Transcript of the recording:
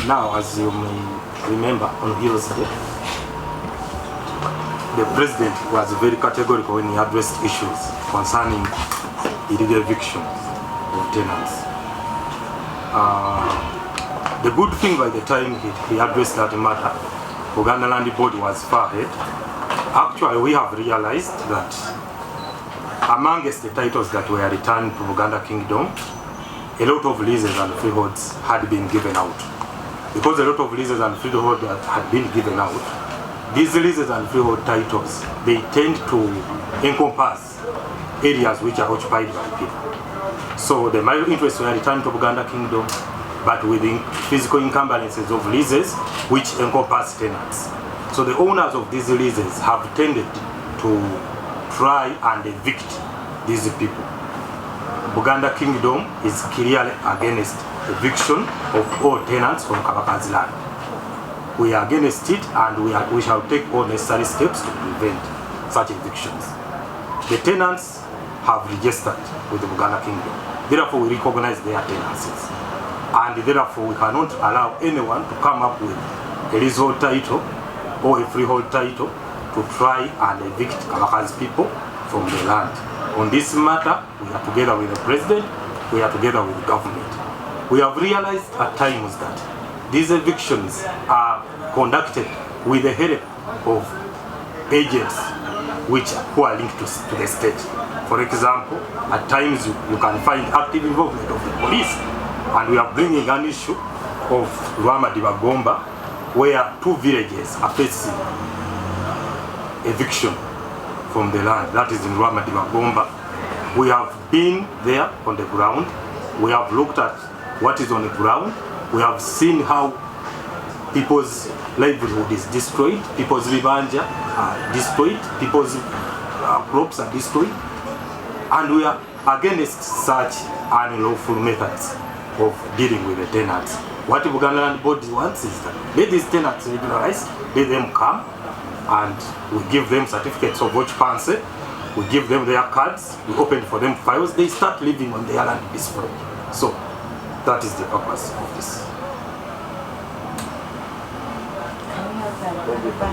Now, as you may remember, on Heroes Day, the president was very categorical when he addressed issues concerning illegal evictions of tenants. The good thing, by the time he addressed that matter, Buganda Land Board was far ahead. Actually, we have realized that amongst the titles that were returned to Buganda Kingdom, a lot of leases and freeholds had been given out. Because a lot of leases and freeholds had been given out, these leases and freehold titles, they tend to encompass areas which are occupied by people. So the minor interests were returned to Buganda Kingdom, but with physical encumbrances of leases which encompass tenants. So the owners of these leases have tended to try and evict these people. Buganda Kingdom is clearly against eviction of all tenants from Kabaka's land. We are against it, and we shall take all necessary steps to prevent such evictions. The tenants have registered with the Buganda Kingdom. Therefore, we recognize their tenancies. And therefore, we cannot allow anyone to come up with a leasehold title or a freehold title to try and evict Kabaka's people from the land. On this matter, we are together with the president, we are together with the government. We have realized at times that these evictions are conducted with the help of agents who are linked to the state. For example, at times you can find active involvement of the police, and we are bringing an issue of Rwamadiba, where 2 villages are facing eviction from the land. That is in Rwamadiba. We have been there on the ground. We have looked at what is on the ground. We have seen how people's livelihood is destroyed, people's ribanja are destroyed, people's crops are destroyed, and we are against such unlawful methods of dealing with the tenants. What the Buganda Land Board wants is that let these tenants regularize, let them come, and we give them certificates of occupancy, we give them their cards, we open for them files, they start living on their land peacefully. So that is the purpose of this.